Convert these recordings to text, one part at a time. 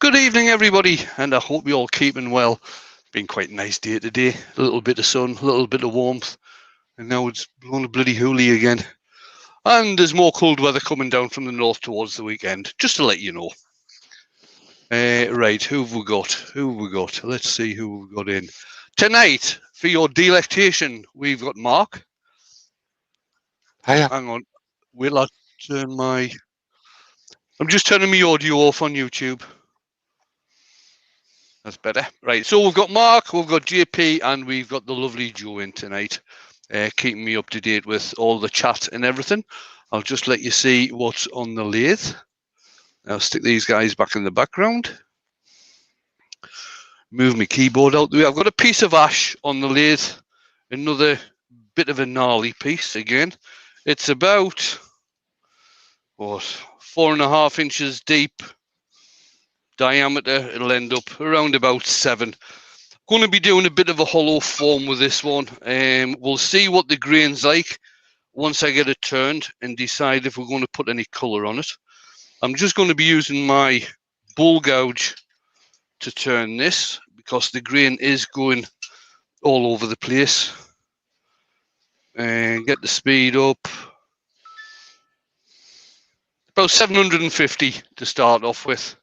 Good evening, everybody, and I hope you're all keeping well. It's been quite a nice day today. A little bit of sun, a little bit of warmth, and now it's blowing a bloody hoolie again. And there's more cold weather coming down from the north towards the weekend, just to let you know. Right, who have we got? Let's see who we've got in. Tonight, for your delectation, we've got Mark. Hiya. Hang on. Will I turn my... I'm just turning my audio off on YouTube. That's better. Right, so we've got Mark, we've got JP, and we've got the lovely Joe in tonight, keeping me up to date with all the chat and everything. I'll just let you see what's on the lathe. I'll stick these guys back in the background. Move my keyboard out the way. I've got a piece of ash on the lathe, another bit of a gnarly piece again. It's about, what, 4.5 inches deep. Diameter, it'll end up around about 7. Going to be doing a bit of a hollow form with this one. We'll see what the grain's like once I get it turned and decide if we're going to put any colour on it. I'm just going to be using my bull gouge to turn this because the grain is going all over the place. And get the speed up. About 750 to start off with.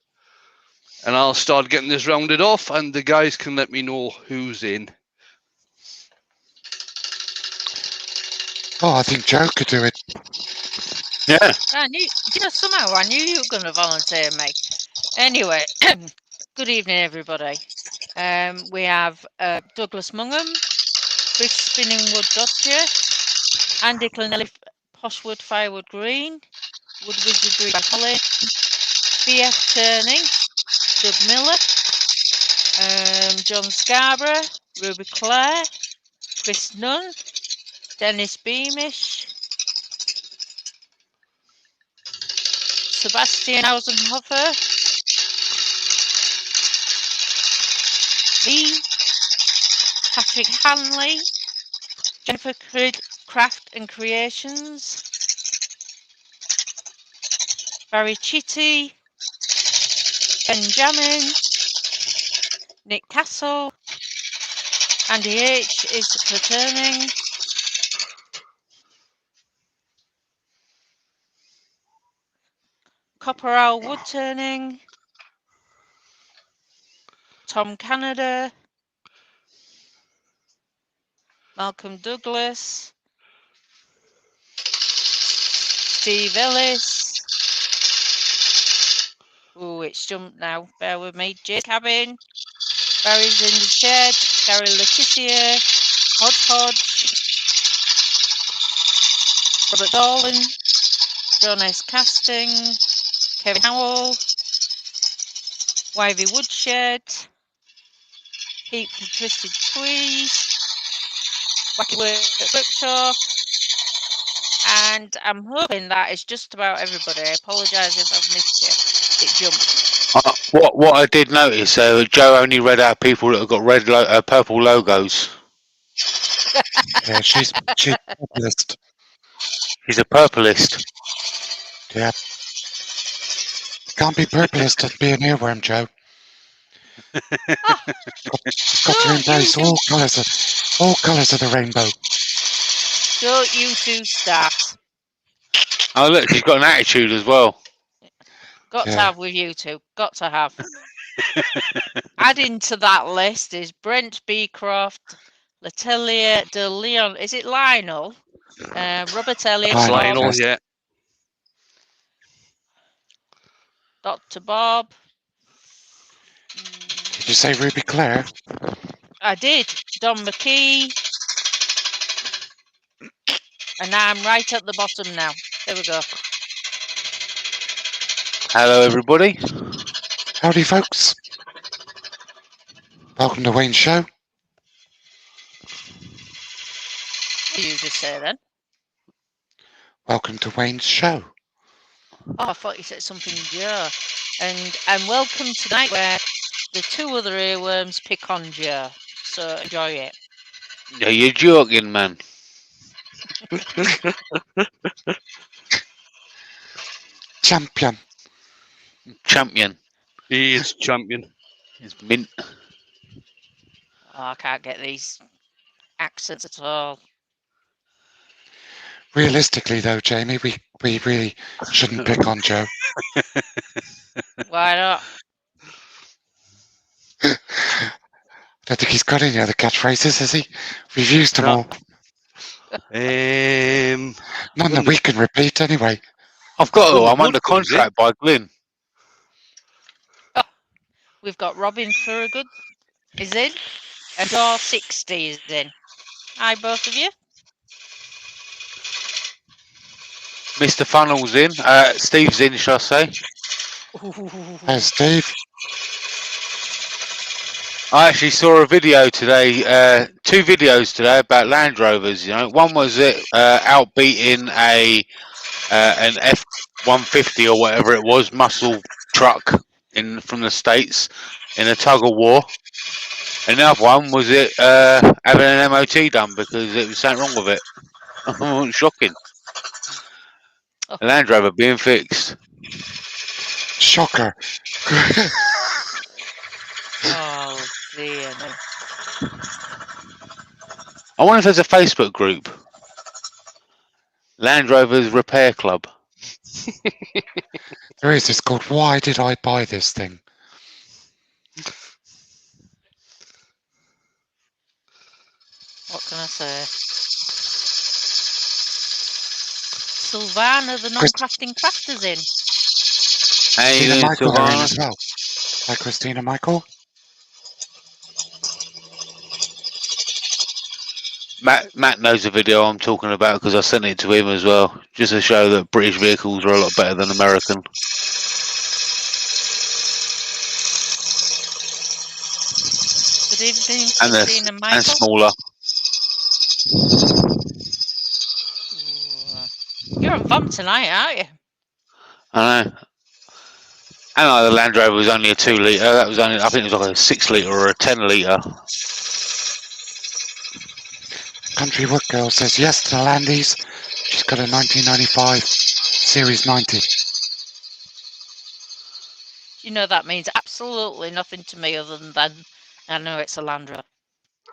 And I'll start getting this rounded off, and the guys can let me know who's in. Oh, I think Joe could do it. Yeah. Somehow I knew you were going to volunteer, mate. Anyway, good evening, everybody. We have Douglas Mungham, Chris Spinningwood Dodger, Andy Clennelly Poshwood Firewood Green, Wood Wizardry by Colin, BF Turning, Doug Miller, John Scarborough, Ruby Clare, Chris Nunn, Dennis Beamish, Sebastian Hausenhofer, me, Patrick Hanley, Jennifer Craft and Creations, Barry Chitty, Benjamin, Nick Castle, Andy H is returning, Copperal Woodturning, Tom Canada, Malcolm Douglas, Steve Ellis. Oh, it's jumped now. Bear with me. Jay Cabin, Barry's in the shed, Gary Letitia, Hodge, Robert Dolan, John S. Casting, Kevin Howell, Wivey Woodshed, Pete from Twisted Trees, Wacky Workshop, and I'm hoping that is just about everybody. I apologise if I've missed you. It jumped. What I did notice, Joe only read out people that have got purple logos. Yeah, she's purplist. He's a purplist. Yeah. Can't be purplist and be an earworm, Joe. It's got to embrace all colours of the rainbow. Don't you two start. Oh look, he's got an attitude as well. Got to have with you two. Got to have. Adding to that list is Brent Beecroft, Letelier de Leon. Is it Lionel? Robert Elliott. Lionel, yeah. Dr. Bob. Did you say Ruby Clare? I did. Don McKee. And I'm right at the bottom now. There we go. Hello, everybody. Howdy, folks. Welcome to Wayne's show. What did you just say then? Welcome to Wayne's show. Oh, I thought you said something, Joe. And welcome tonight where the two other earworms pick on Joe. So enjoy it. Yeah, you're joking, man. Champion. Champion. He is champion. It's mint. Oh, I can't get these accents at all. Realistically, though, Jamie, we really shouldn't pick on Joe. Why not? I don't think he's got any other catchphrases, has he? We've used them No. all. None that we can repeat, anyway. I've got When to. the I'm wood under comes in. contract by Glyn. We've got Robin Thorogood is in, and Door 60 is in. Hi, both of you. Mr. Funnel's in. Steve's in, shall I say? Hey, Steve. I actually saw a video today, 2 videos today about Land Rovers. You know, one was it outbeating an F-150 or whatever it was, muscle truck from the States in a tug of war. And the other one was it having an MOT done because it was something wrong with it. Shocking. Oh. A Land Rover being fixed. Shocker. Oh dear. No. I wonder if there's a Facebook group. Land Rovers Repair Club. There is. It's called Why Did I Buy This Thing? What can I say? Sylvana, the non-crafting crafters in. How you Christina doing, Michael are in Sylvana? as well. Hi, Christina Michael. Matt knows the video I'm talking about because I sent it to him as well, just to show that British vehicles are a lot better than American. Good evening, And Christina and Michael. smaller. Ooh. You're on vom tonight, aren't you? I know. And the Land Rover was only a 2 litre. That was only, I think it was like a 6 litre or a 10 litre. Country Wood Girl says yes to the Landies. She's got a 1995 Series 90. You know that means absolutely nothing to me other than I know it's a Land Rover.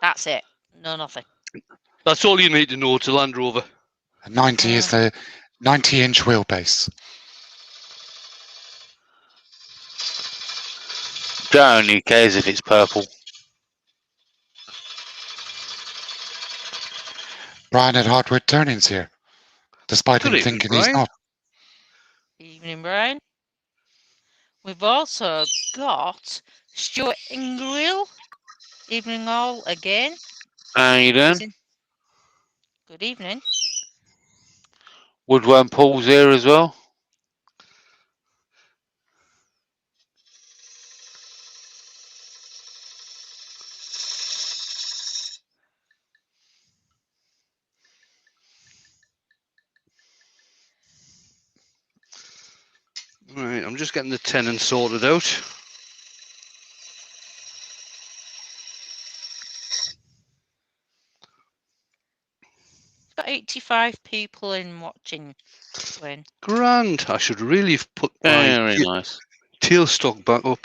That's it. No, nothing. That's all you need to know. It's a Land Rover. A 90 is the 90-inch wheelbase. Joe only cares if it's purple. Brian at Hardwood Turning's here, despite Good him evening, thinking Brian. he's not. Evening, Brian. We've also got Stuart Ingrill. Evening all again. How you doing? Good evening. Woodworm Paul's here as well. Right, I'm just getting the Tenon sorted out. Got 85 people in watching. When Grand. I should really have put my Very nice. tail stock back up.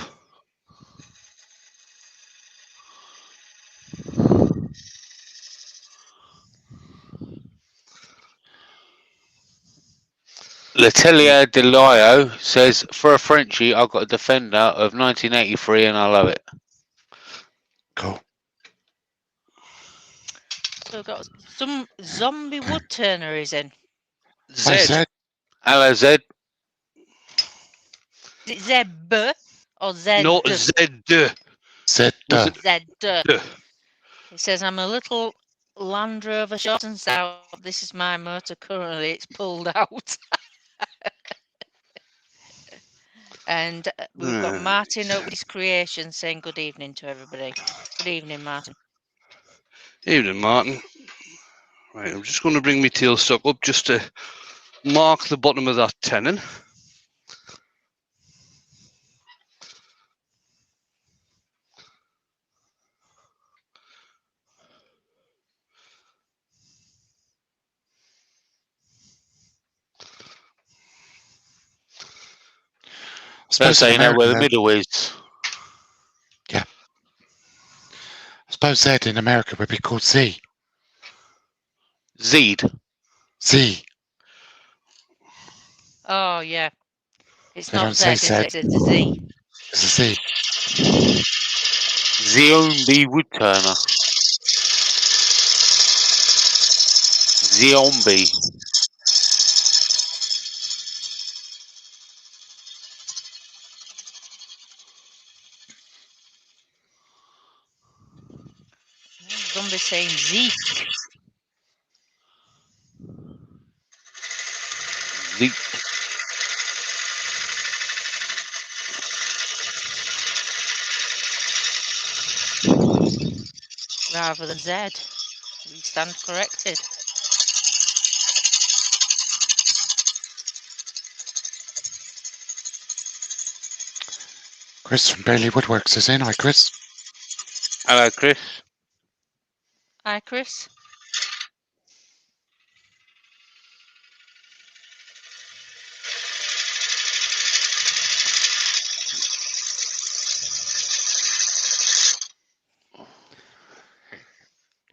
L'Atelier de Lio says, for a Frenchie, I've got a Defender of 1983 and I love it. Cool. so we've got some zombie woodturner is in. Hi, Z. Zed. Hello, Zed. Is it Zeb or Zed? Not Z. Zed. Was it Zed. D? He says, I'm a little Land Rover short and stout. This is my motor currently. It's pulled out. And we've got Martin at his creation saying good evening to everybody. Good evening, Martin. Evening, Martin. Right, I'm just going to bring my tail stock up just to mark the bottom of that tenon. Let's suppose in say you know where the America, middle is. I suppose Z in America would be called Z. Zed. Z. Oh, yeah. It's They not don't Z, say is Z. it? It's a Z. It's a Z. Zombie Woodturner. Zombie. Zombie saying Zeke. Zeke. Rather than Z. We stand corrected. Chris from Bailey Woodworks is in. Hi, Chris. Hello, Chris. Hi, Chris.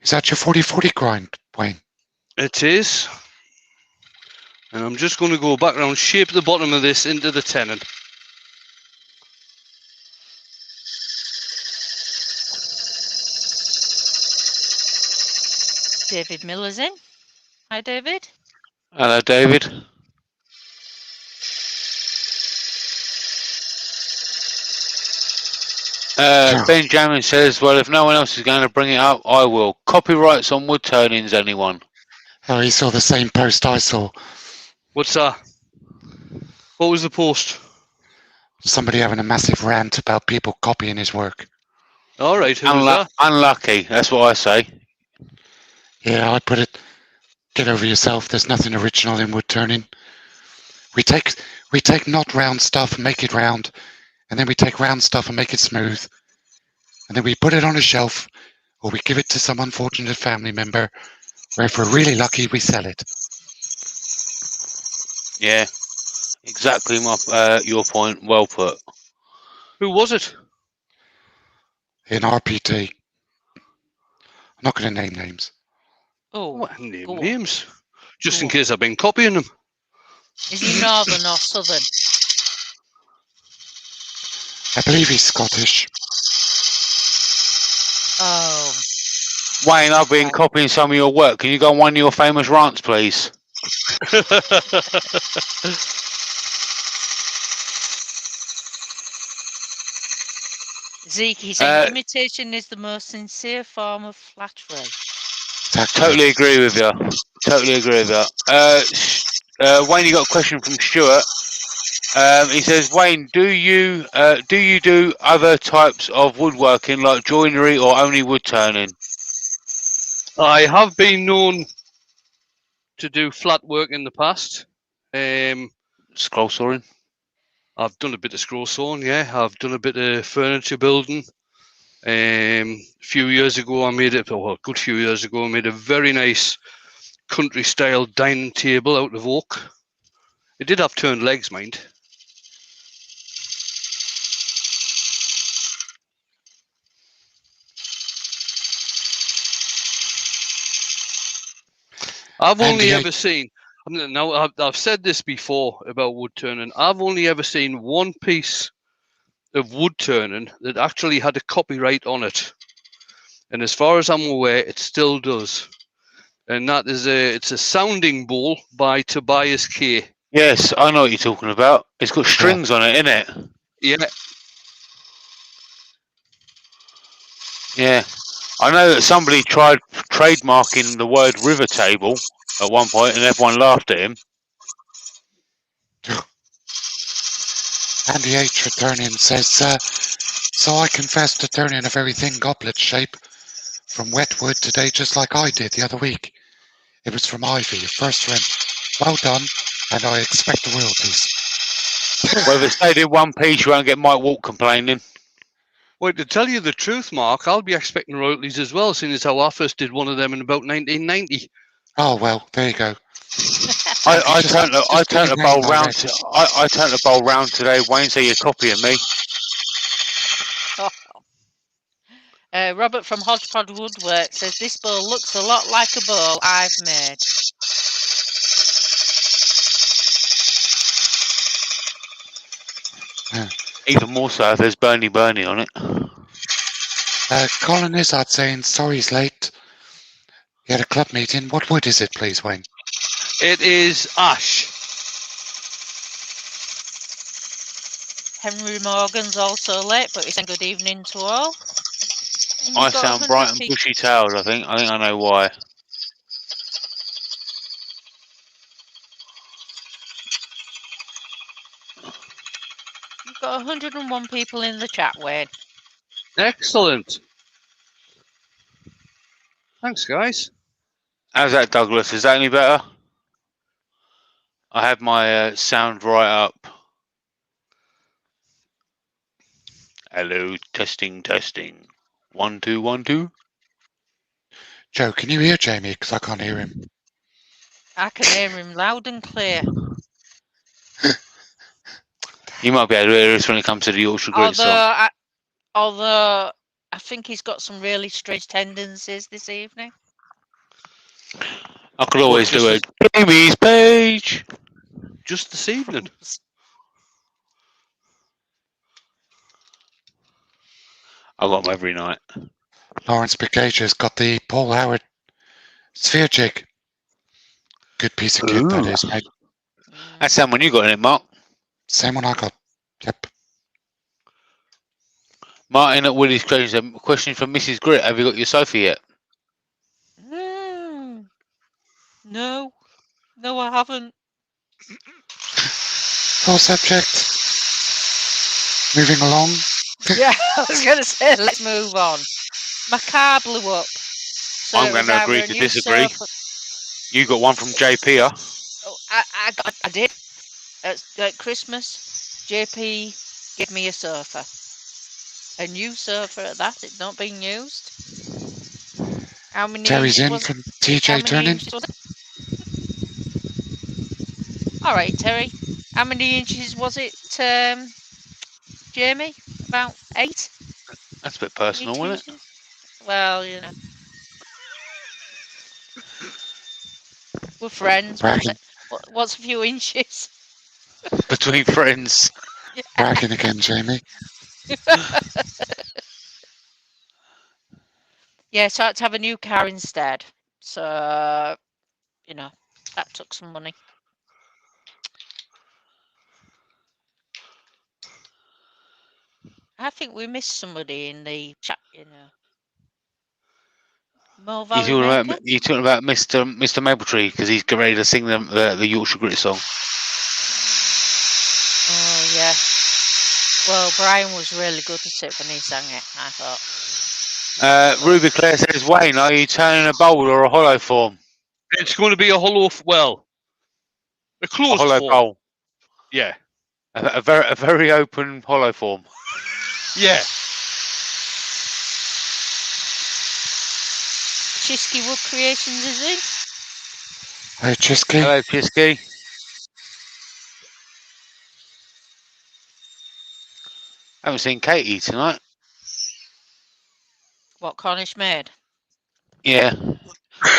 Is that your 40-40 grind, Wayne? It is. And I'm just going to go back around, shape the bottom of this into the tenon. David Miller's in. Hi, David. Hello, David. Benjamin says, well, if no one else is going to bring it up, I will. Copyrights on wood turnings, anyone? Oh, he saw the same post I saw. What's that? What was the post? Somebody having a massive rant about people copying his work. All right, who was that? Unlucky, that's what I say. Yeah, I put it. Get over yourself. There's nothing original in wood turning. We take not round stuff and make it round, and then we take round stuff and make it smooth, and then we put it on a shelf, or we give it to some unfortunate family member, or if we're really lucky, we sell it. Yeah, exactly your point. Well put. Who was it? In RPT. I'm not going to name names. Oh, What name go on. names? Just Go in on. case I've been copying them. Is he northern or southern? I believe he's Scottish. Oh, Wayne, I've been Right. copying some of your work. Can you go on one of your famous rants, please? Zeke, he's saying imitation is the most sincere form of flattery. Exactly. Totally agree with you. Totally agree with you. Wayne, you got a question from Stuart. He says, Wayne, do you do other types of woodworking like joinery or only wood turning? I have been known to do flat work in the past. Scroll sawing. I've done a bit of scroll sawing, yeah. I've done a bit of furniture building. A few years ago, a good few years ago, I made a very nice country-style dining table out of oak. It did have turned legs, mind. I've only ever seen, now I've said this before about wood turning, I've only ever seen one piece of wood turning that actually had a copyright on it. And as far as I'm aware, it still does. And that is it's a sounding bowl by Tobias K. Yes, I know what you're talking about. It's got strings on it, innit? Yeah. Yeah. I know that somebody tried trademarking the word river table at one point and everyone laughed at him. Andy H. returning says, so I confess to turning a very thin goblet shape from wet wood today, just like I did the other week. It was from Ivy, first rim. Well done, and I expect royalties. Well, if it stayed in one piece, you won't get Mike Walk complaining. Well, to tell you the truth, Mark, I'll be expecting royalties as well, seeing as how I first did one of them in about 1990. Oh, well, there you go. I Just- turned just I do turned the Wayne bowl round. direct. I turned the bowl round today, Wayne. So you're copying me. Robert from Hodgepodge Woodwork says this bowl looks a lot like a bowl I've made. Even more so if there's Bernie on it. Colin Izzard saying sorry he's late. He had a club meeting. What wood is it, please, Wayne? It is ash. Henry Morgan's also late, but he's saying good evening to all. And I you've got sound 100 bright and people. bushy-tailed. I think I know why. You've got 101 people in the chat, Wayne. Excellent. Thanks, guys. How's that, Douglas? Is that any better? I had my sound right up. Hello, testing. 1 2 1 2. Joe, can you hear Jamie? Because I can't hear him. I can hear him loud and clear. You might be able to hear us when it comes to the Yorkshire Grit song. Although I think he's got some really strange tendencies this evening. I could always Well, do it. Jamie's page. Just this evening. I got them every night. Lawrence Brigage's got the Paul Howard sphere jig. Good piece of kit that is, mate. That's someone you got in it, Mark. Same one I got. Yep. Martin at Willie's Crazy said, question from Mrs. Grit. Have you got your sofa yet? No, I haven't. Full subject. Moving along. Yeah, I was going to say, let's move on. My car blew up. So I'm going to agree to disagree. You got one from JP, huh? Oh, I did. At Christmas, JP gave me a sofa. A new sofa at that. It's not being used. How many Terry's in was from it? TJ Turning. All right, Terry. How many inches was it, Jamie? About 8? That's a bit personal, 8 isn't it? inches? Well, you know. We're friends. What's a few inches? Between friends. Bragging again, Jamie. Yeah, so I had to have a new car instead. So, you know, that took some money. I think we missed somebody in the chat, you know. Mo Valley Maker? You talking about Mr. Mapletree because he's getting ready to sing the Yorkshire Grit song. Oh, yeah. Well, Brian was really good at it when he sang it, I thought. Ruby Claire says, Wayne, are you turning a bowl or a hollow form? It's going to be a hollow, a closed hollow form. bowl. Yeah. A very open hollow form. Yeah. Chisky Wood Creations is in. Hey, Chisky. Hello, Chisky. Haven't seen Katie tonight. What, Cornish Maid? Yeah.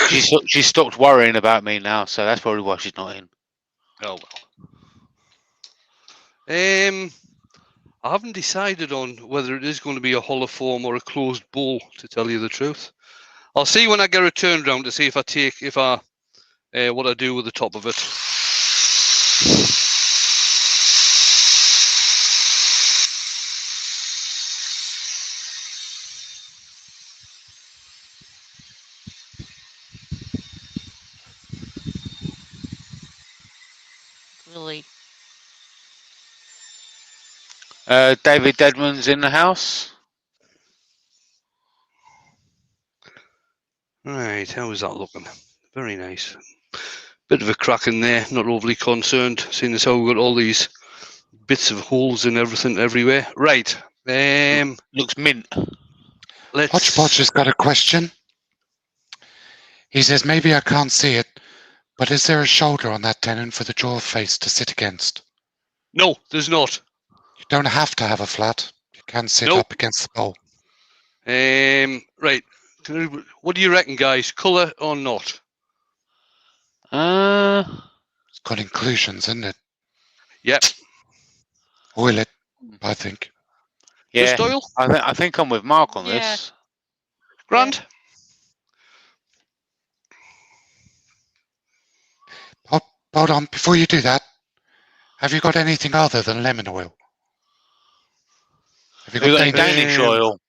She stopped worrying about me now, so that's probably why she's not in. Oh well. I haven't decided on whether it is going to be a hollow form or a closed bowl, to tell you the truth. I'll see when I get returned round to see what I do with the top of it. Really? David Deadman's in the house. Right, how is that looking? Very nice. Bit of a crack in there, not overly concerned, seeing as how we've got all these bits of holes and everything everywhere. Right. Looks mint. Hodgepodge has got a question. He says, maybe I can't see it, But is there a shoulder on that tenon for the jaw face to sit against? No, there's not. You don't have to have a flat. You can sit Nope. up against the bowl. Right. What do you reckon, guys? Colour or not? It's got inclusions, isn't it? Yep. Oil it, I think. Yeah, Just oil? I think I'm with Mark on Yeah. this. Grand? Hold on, before you do that, have you got anything other than lemon oil? Have you Have you got got any Danish? Danish oil?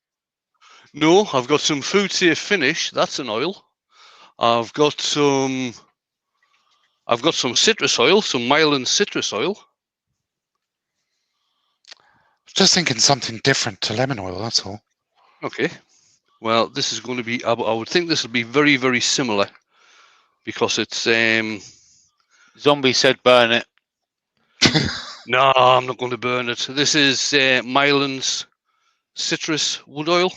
No, I've got some food safe finish. That's an oil. I've got some citrus oil, some Mylan citrus oil. Just thinking something different to lemon oil, that's all. Okay. Well, this is going to be, I would think this will be very, very similar because it's, Zombie said burn it. no, I'm not going to burn it. This is Mylan's citrus wood oil.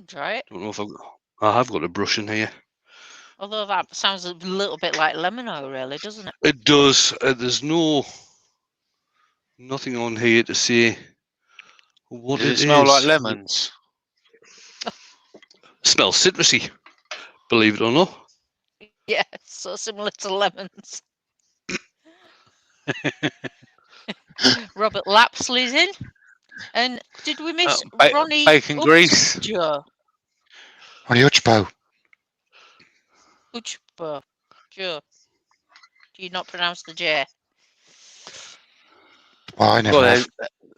Try it. Don't know if I have got a brush in here. Although that sounds a little bit like lemon oil, really, doesn't it? It does. There's nothing on here to say what Does it it smell is. like lemons? Smells citrusy, believe it or not. Yeah, so similar to lemons. Robert Lapsley's in. And did we miss Ronnie bacon grease. Joe? Ronnie Uchbo. Uchbo. Joe. Do you not pronounce the J? Well, I never Well, have.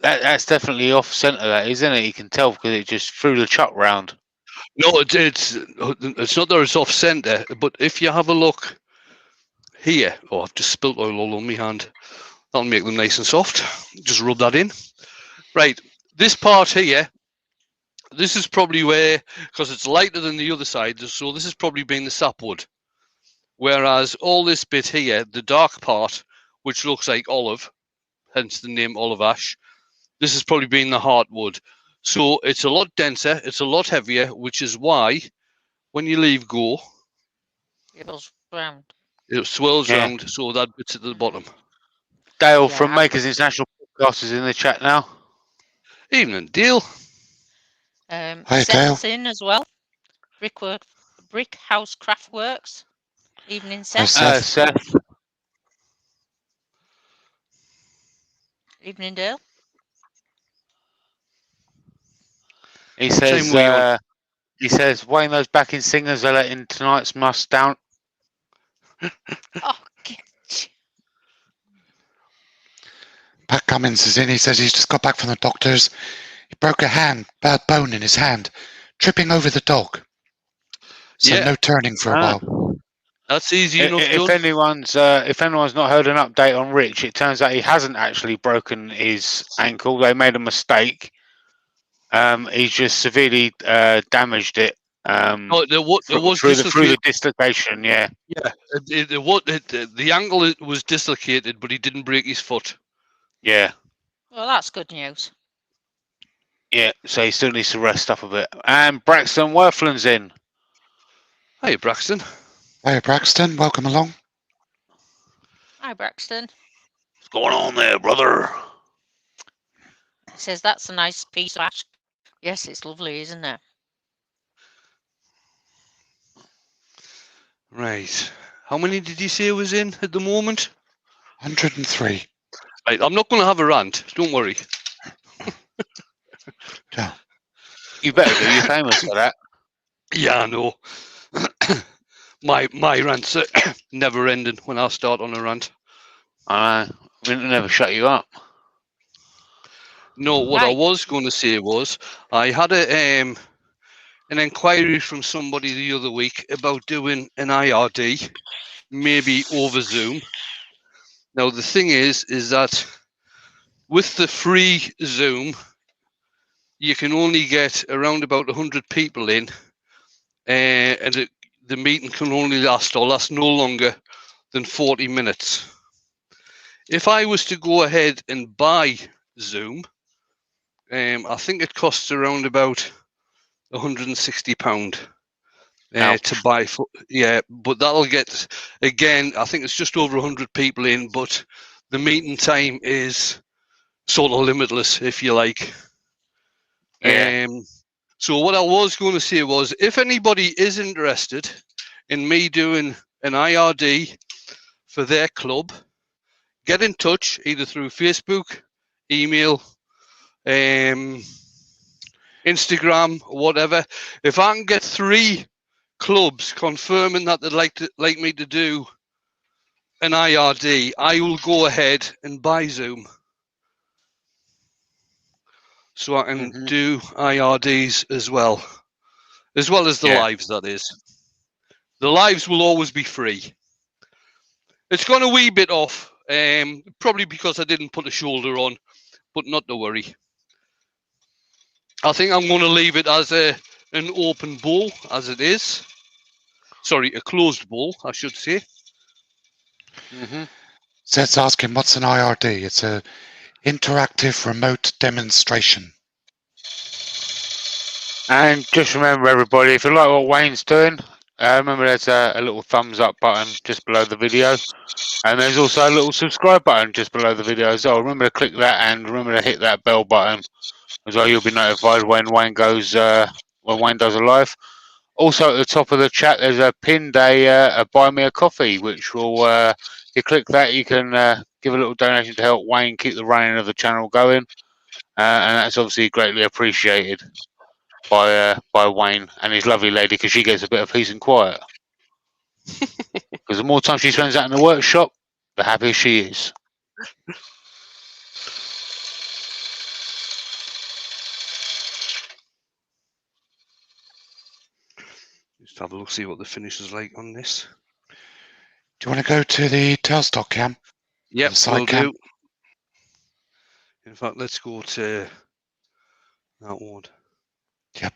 that's definitely off centre, that isn't it? You can tell because it just threw the chuck round. No, it's not that it's off centre, but if you have a look here, oh, I've just spilt oil all on my hand. That'll make them nice and soft. Just rub that in. Right, this part here, this is probably where, because it's lighter than the other side, so this has probably been the sapwood. Whereas all this bit here, the dark part, which looks like olive, hence the name olive ash, this has probably been the heartwood. So it's a lot denser, it's a lot heavier, which is why when you leave go, It goes round. it swirls Yeah. round, so that bit's at the bottom. Dale Yeah, from I've Makers International Podcast is in the chat now. Evening, Dale. Hi, Seth's in as well. Brick House Craftworks. Evening, Hi, Seth. Seth. Seth. Evening, Dale. He What time says, were you on? he says, Wayne, those backing singers are letting tonight's must down. Oh, get Pat Cummins is in. He says he's just got back from the doctors. He broke a bone in his hand, tripping over the dog. So Yeah. no turning for a while. That's easy enough If done. anyone's not heard an update on Rich, it turns out he hasn't actually broken his ankle. They made a mistake. He's just severely damaged it. No, there was through the dislocation. Yeah. Yeah, the ankle was dislocated, but he didn't break his foot. Yeah. Well, that's good news. Yeah. So he still needs to rest up a bit. And Braxton Worthland's in. Hey, Braxton. Hi, Braxton. Welcome along. Hi, Braxton. What's going on there, brother? He says that's a nice piece of ash. Yes, it's lovely, isn't it? Right. How many did you say was in at the moment? 103. Right, I'm not going to have a rant. Don't worry. Yeah. You better do. You're famous for that. Yeah, I know. my rants are never ending when I start on a rant. I know. We never shut you up. No, what I Right. was going to say was I had an inquiry from somebody the other week about doing an IRD, maybe over Zoom. Now the thing is that with the free Zoom, you can only get around about 100 people in, and the meeting can only last no longer than 40 minutes. If I was to go ahead and buy Zoom, I think it costs around about £160. to buy. Yeah, but that'll get, again, I think it's just over 100 people in, but the meeting time is sort of limitless, if you like. Yeah. So what I was going to say was, if anybody is interested in me doing an IRD for their club, get in touch either through Facebook, email, Instagram, or whatever. If I can get 3 clubs confirming that they'd like me to do an IRD, I will go ahead and buy Zoom, so I can do IRDs as well as the lives, that is. The lives will always be free. It's gone a wee bit off, probably because I didn't put a shoulder on, but not to worry. I think I'm going to leave it as an open bowl, as it is. Sorry, a closed bowl, I should say. Zed's asking, what's an IRD? It's a interactive remote demonstration. And just remember, everybody, if you like what Wayne's doing, remember there's a little thumbs up button just below the video. And there's also a little subscribe button just below the video as well. Remember to click that, and remember to hit that bell button as well. You'll be notified when Wayne goes, when Wayne does a live. Also, at the top of the chat, there's a pinned a buy me a coffee, which will, if you click that, you can give a little donation to help Wayne keep the running of the channel going, and that's obviously greatly appreciated by Wayne and his lovely lady, because she gets a bit of peace and quiet. Because the more time she spends out in the workshop, the happier she is. Just have a look, see what the finish is like on this. Do you want to go to the tailstock cam? Yep, side will cam? do. In fact, let's go to that one. Yep.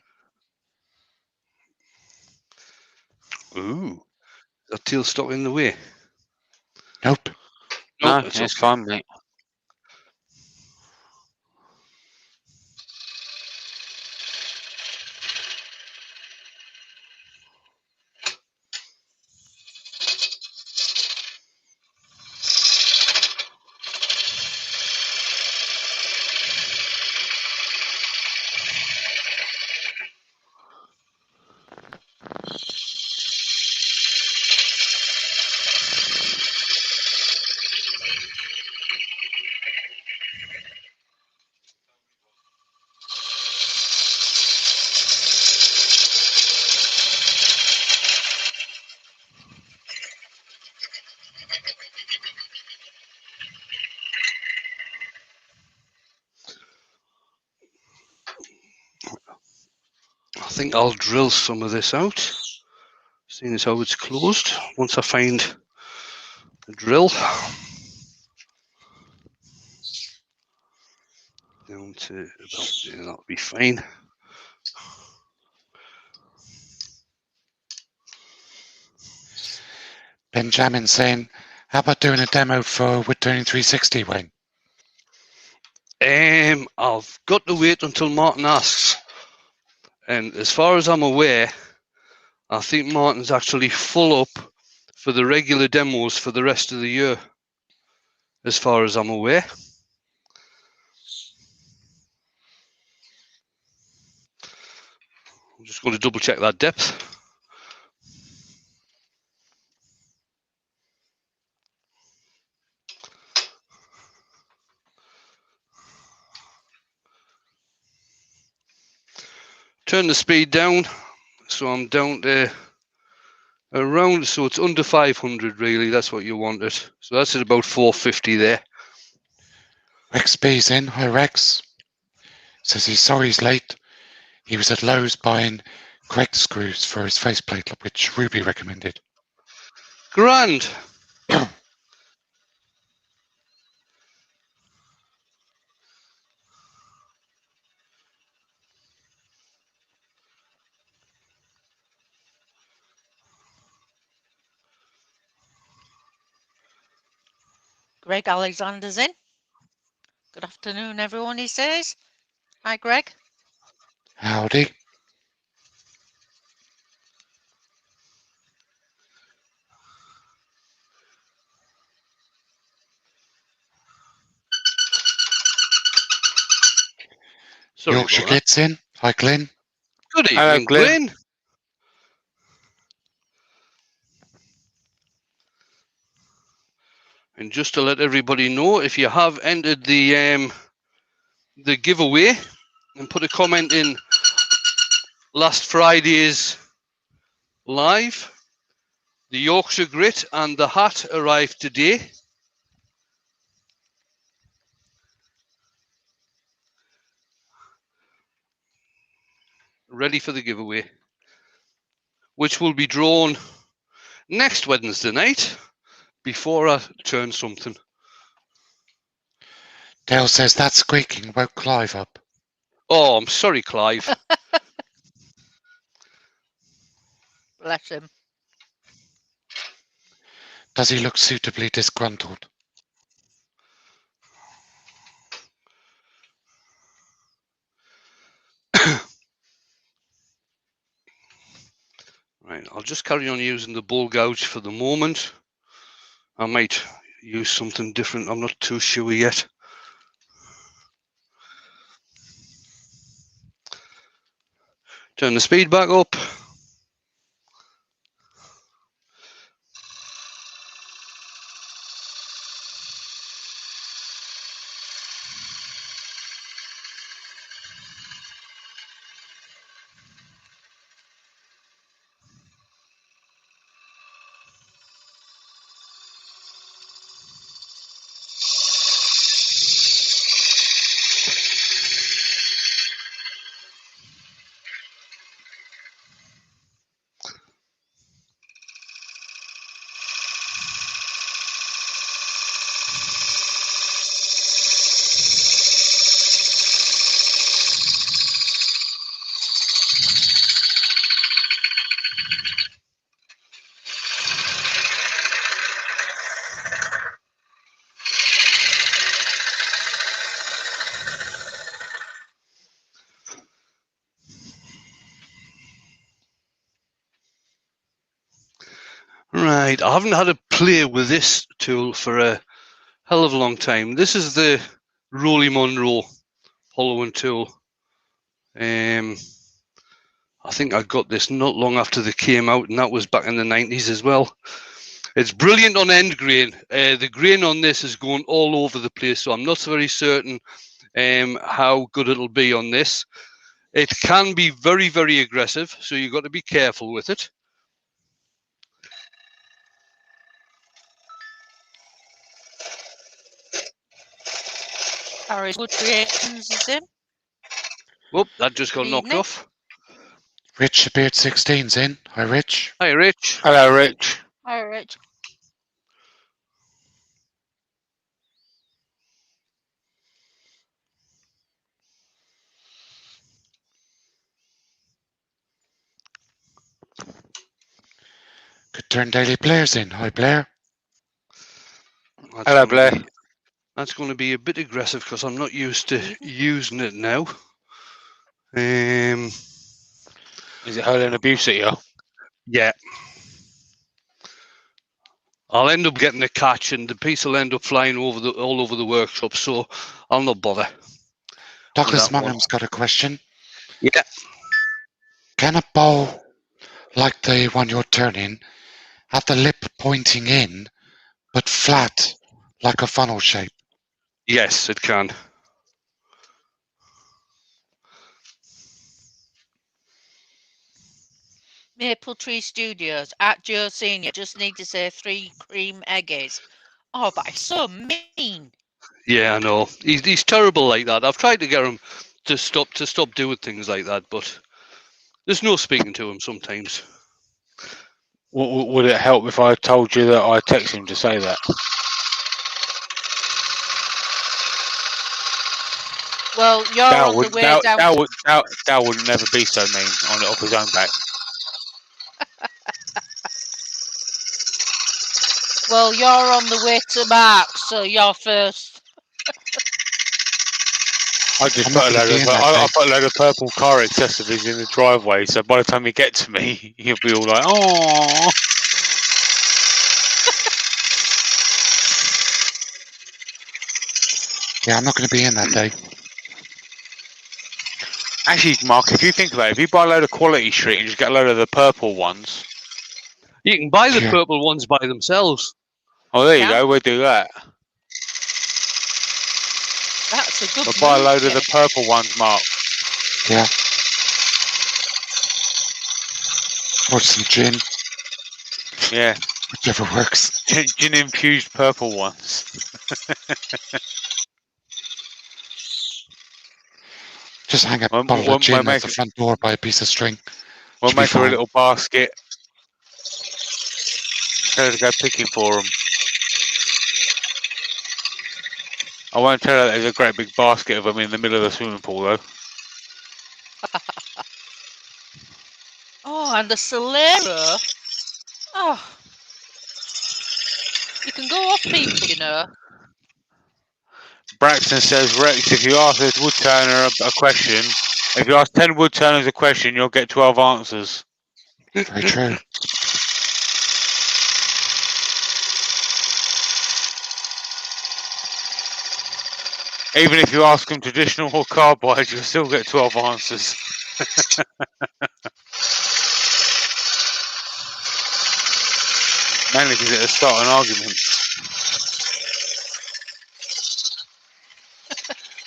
Ooh, is that tailstock in the way? Nope. No, Nope, it's fine, mate. I think I'll drill some of this out, seeing as how it's closed. Once I find the drill, down to about there, that'll be fine. Benjamin saying, how about doing a demo for Woodturning 360, Wayne? I've got to wait until Martin asks. And as far as I'm aware, I think Martin's actually full up for the regular demos for the rest of the year, as far as I'm aware. I'm just going to double check that depth. Turn the speed down, so I'm down to around, so it's under 500 really, that's what you wanted. So that's at about 450 there. Rex B's in. Hi, Rex. Says he's sorry he's late. He was at Lowe's buying correct screws for his faceplate, which Ruby recommended. Grand. Greg Alexander's in. Good afternoon, everyone, he says. Hi, Greg. Howdy. Sorry Yorkshire about that. gets in. Hi, Glenn. Good Hello, evening, Glenn. Glenn. And just to let everybody know, if you have entered the giveaway and put a comment in last Friday's live, the Yorkshire Grit and the hat arrived today. Ready for the giveaway, which will be drawn next Wednesday night before I turn something. Dale says that squeaking woke Clive up. Oh, I'm sorry, Clive. Bless him. Does he look suitably disgruntled? Right, I'll just carry on using the bull gouge for the moment. I might use something different. I'm not too sure yet. Turn the speed back up. Right, I haven't had a play with this tool for a hell of a long time. This is the Rolly Monroe hollowing tool. I think I got this not long after they came out, and that was back in the 90s as well. It's brilliant on end grain. The grain on this is going all over the place, so I'm not very certain how good it'll be on this. It can be very, very aggressive, so you've got to be careful with it. Harry's Wood Creations is in. Whoop, that just got Good knocked evening. off. Rich Beard 16's in. Hi, Rich. Hi, Rich. Hello, Rich. All right. Good turn Daily Blair's in. Hi, Blair. Hello, Blair. That's going to be a bit aggressive because I'm not used to Evening. using it now. Is it hurling abuse at you? Yeah. I'll end up getting a catch, and the piece will end up flying all over the workshop, so I'll not bother. Douglas that one. Mungham's got a question. Yeah. Can a bowl like the one you're turning have the lip pointing in, but flat, like a funnel shape? Yes, it can. Maple Tree Studios at Joe Senior. Just need to say 3 cream eggies. Oh, but he's so mean. Yeah, I know. He's terrible like that. I've tried to get him to stop doing things like that, but there's no speaking to him sometimes. Would it help if I told you that I texted him to say that? Well, you're on the way down. Dal would never be so mean on it off his own back. Well, you're on the way to Mark, so you're first. I just I'm put not a gonna load be of in that I day. put a load of purple car accessories in the driveway, so by the time he gets to me, he'll be all like, "Oh." Yeah, I'm not going to be in that day. Actually, Mark, if you think about it, if you buy a load of quality street and just get a load of the purple ones. You can buy the Yeah. purple ones by themselves. Oh, there you Yeah. go. We'll do that. That's a good We'll buy a move, load of the Jay. purple ones, Mark. Yeah. Or some gin, Yeah. whichever works. Gin infused purple ones. Just hang a We'll- bottle we'll of gin at make- the front door by a piece of string. We'll Should be make her a fine. little basket. Tell her to go picking for them. I won't tell her there's a great big basket of them in the middle of the swimming pool, though. Oh, and the Solero. Oh. You can go off people, you know. Braxton says, Rex, if you ask this woodturner a question, if you ask 10 woodturners a question, you'll get 12 answers. Very true. Even if you ask them traditional or carbide, you'll still get 12 answers. Mainly because it'll start an argument.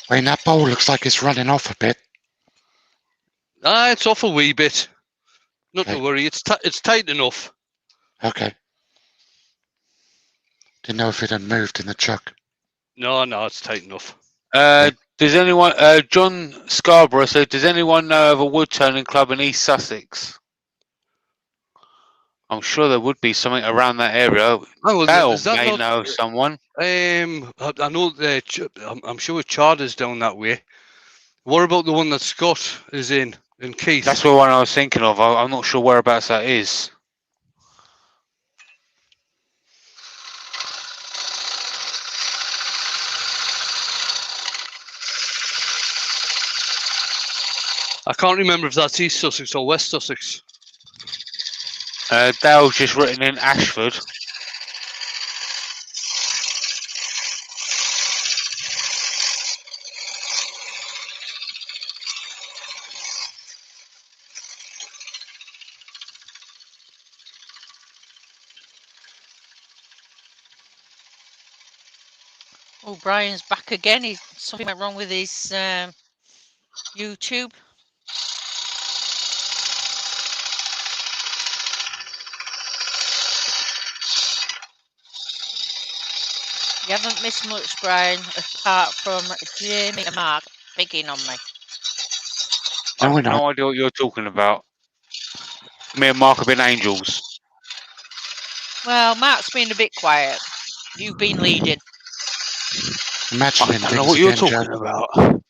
Wayne, that bowl looks like it's running off a bit. Ah, it's off a wee bit. Not to Okay. worry, it's tight enough. Okay. Didn't know if it had moved in the chuck. No, it's tight enough. Does anyone, John Scarborough said, does anyone know of a woodturning club in East Sussex? I'm sure there would be something around that area. Oh, well, Dale is that may not, know of someone. I know I'm sure Charter's down that way. What about the one that Scott is in Keith? That's the one I was thinking of. I'm not sure whereabouts that is. I can't remember if that's East Sussex or West Sussex. Dale's just written in Ashford. Oh, Brian's back again. Something went wrong with his YouTube. You haven't missed much, Brian, apart from Jamie and Mark picking on me. No, I we're have not. no idea what you're talking about. Me and Mark have been angels. Well, Mark's been a bit quiet. You've been leading. Imagining I don't know things what you're again, talking Joe. about.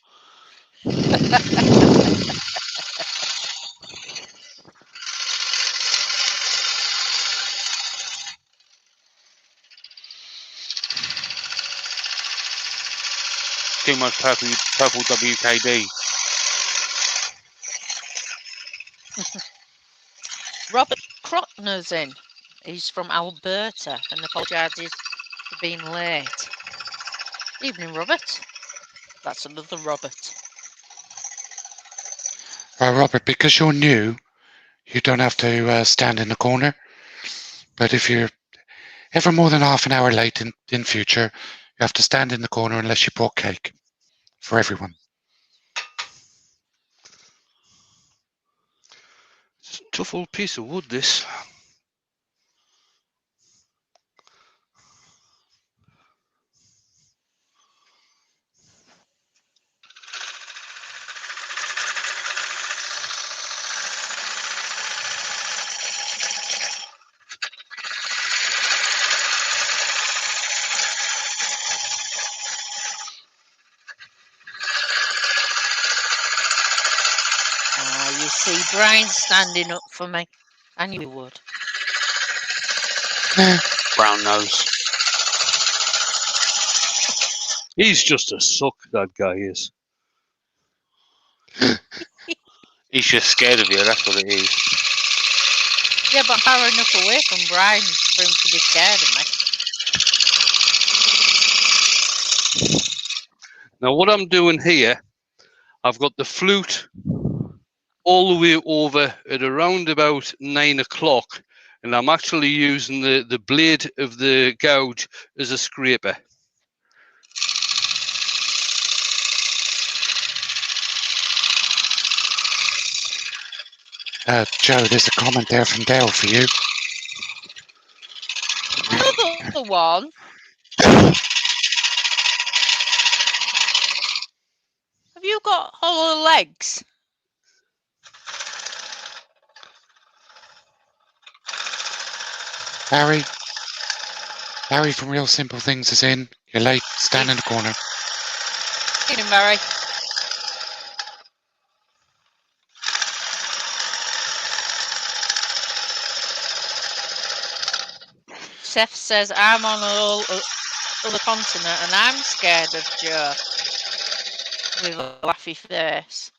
Too much purple WKD. Robert Crotner's in. He's from Alberta and apologises for being late. Evening, Robert. That's another Robert. Right, Robert, because you're new, you don't have to stand in the corner. But if you're ever more than half an hour late in future, you have to stand in the corner unless you brought cake for everyone. It's a tough old piece of wood, this. You see, Brian's standing up for me. I knew he would. Brown nose. He's just a suck, that guy is. He's just scared of you, that's what it is. Yeah, but far enough away from Brian for him to be scared of me. Now, what I'm doing here, I've got the flute all the way over at around about 9 o'clock, and I'm actually using the blade of the gouge as a scraper. Joe, there's a comment there from Dale for you. Another one. Have you got hollow legs? Barry from Real Simple Things is in. You're late. Stand in the corner. Evening, Barry. Seth says, I'm on other continent and I'm scared of Joe. With a laughy face.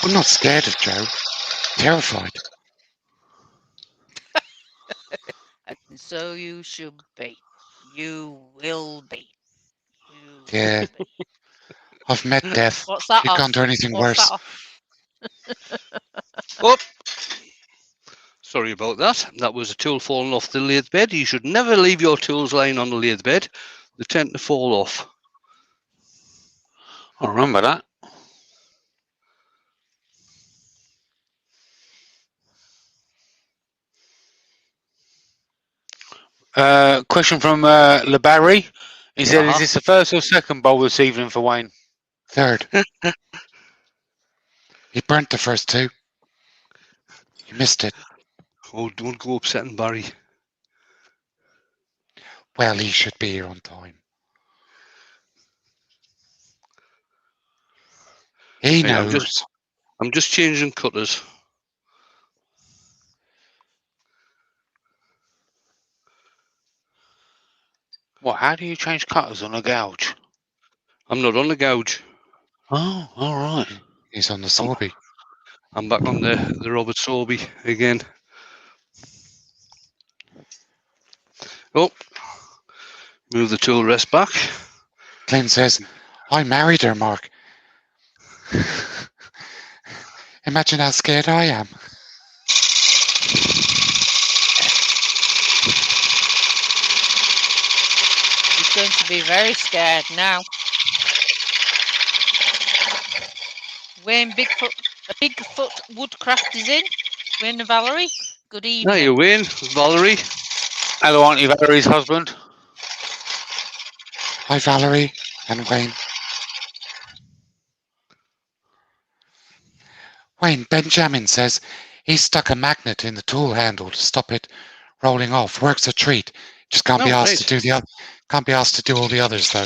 I'm not scared of Joe. Terrified. And so you should be. You will be. You Yeah. will be. I've met death. What's that You off? can't do anything What's worse. that off? Oh, sorry about that. That was a tool falling off the lathe bed. You should never leave your tools lying on the lathe bed. They tend to fall off. I remember that. Question from LeBarry. He said, Uh-huh. is this the first or second bowl this evening for Wayne? Third. He burnt the first two. You missed it. Oh, don't go upsetting Barry. Well, he should be here on time. He Right, knows. I'm just changing cutters. What? How do you change cutters on a gouge? I'm not on the gouge. Oh, all right. He's on the Sorby. I'm back on the Robert Sorby again. Oh, move the tool rest back. Clint says, I married her, Mark. Imagine how scared I am. He's going to be very scared now. Wayne Bigfoot Woodcraft is in. Wayne and Valerie, good evening. There you win, Valerie. Hello, Auntie Valerie's husband. Hi, Valerie and Wayne. Wayne, Benjamin says he stuck a magnet in the tool handle to stop it rolling off. Works a treat. Just can't be asked to do the other. Can't be asked to do all the others though.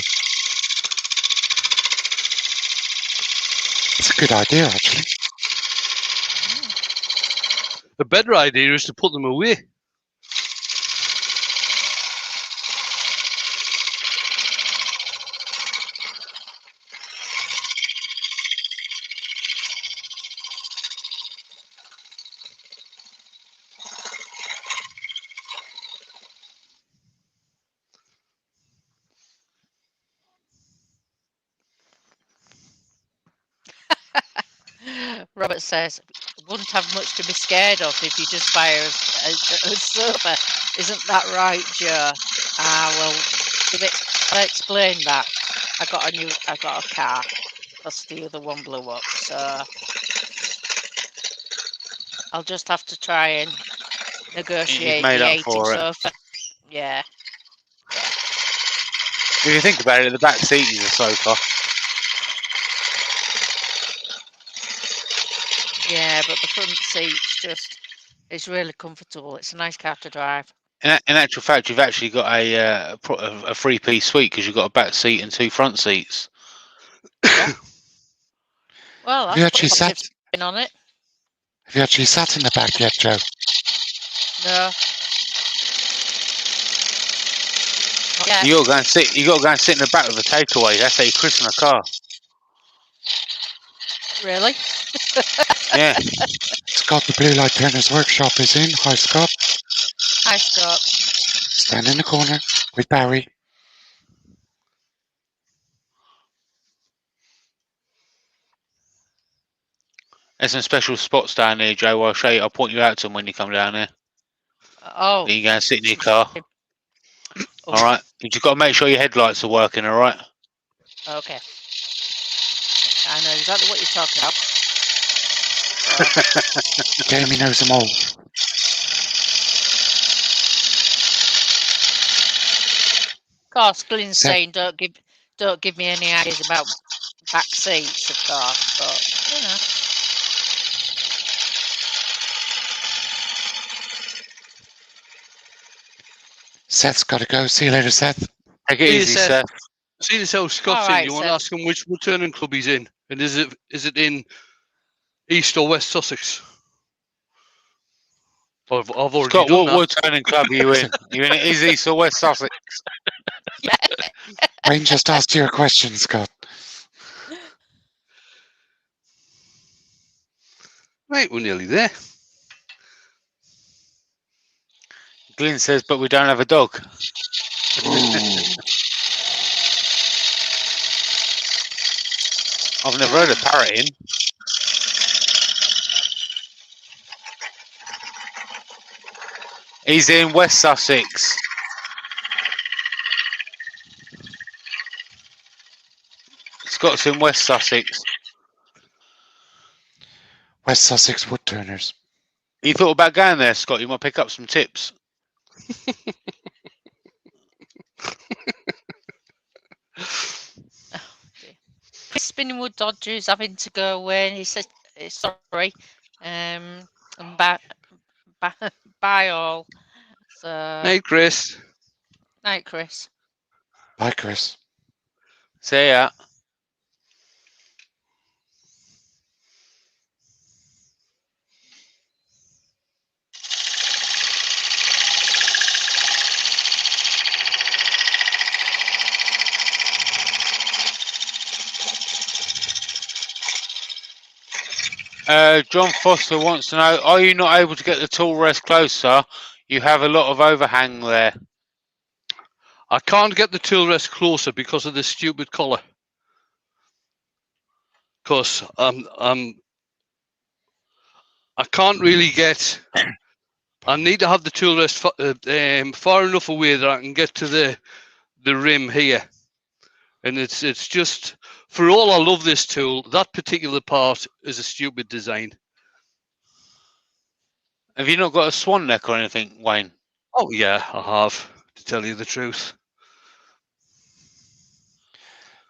It's a good idea, actually. The better idea is to put them away. Robert says, wouldn't have much to be scared of if you just buy a sofa. Isn't that right, Joe? Well, I'll explain that. I got a car, plus the other one blew up, so I'll just have to try and negotiate made the up 80 for it. sofa. Yeah. If you think about it, the back seat is a sofa. Yeah, but the front seat's it's really comfortable. It's a nice car to drive. In actual fact, you've actually got a three-piece suite because you've got a back seat and two front seats. Yeah. Well, Have you that's actually put sat? positive spin on it. Have you actually sat in the back yet, Joe? No. Yeah. You got to go and sit. You got to go and sit in the back with a takeaway. That's how you christen a car. Really? Yeah. Scott, the Blue Light Turner's workshop is in. Hi, Scott. Hi, Scott. Stand in the corner with Barry. There's some special spots down there, Joe. I'll show you. I'll point you out to them when you come down there. Oh. Then you go and sit in your car. Oh. All right. You just got to make sure your headlights are working. All right. Okay. I know exactly what you're talking about. Jamie knows them all. Of course, Glenn's Seth? saying don't give me any ideas about back seats, of course, but you know. Seth's got to go. See you later, Seth. Take it See you, easy, Seth. Seth. See this how Scott's All in. right, You want to Seth. ask him which Woodturning club he's in, and is it in East or West Sussex? I've already Scott, done what that. Woodturning club are you in? You in East or West Sussex? Yeah. Wayne just asked you a question, Scott. Right, we're nearly there. Glyn says, but we don't have a dog. I've never heard of parroting. He's in West Sussex. Scott's in West Sussex. West Sussex Woodturners. You thought about going there, Scott? You might pick up some tips. Spinning Wood Dodgers having to go away, and he said sorry, and bye all. So Hey, Chris. night, Chris. Bye, Chris. See ya. John Foster wants to know, are you not able to get the tool rest closer? You have a lot of overhang there. I can't get the tool rest closer because of this stupid collar. Because I can't really get. I need to have the tool rest far enough away that I can get to the rim here, and it's just, for all I love this tool, that particular part is a stupid design. Have you not got a swan neck or anything, Wayne? Oh yeah, I have, to tell you the truth.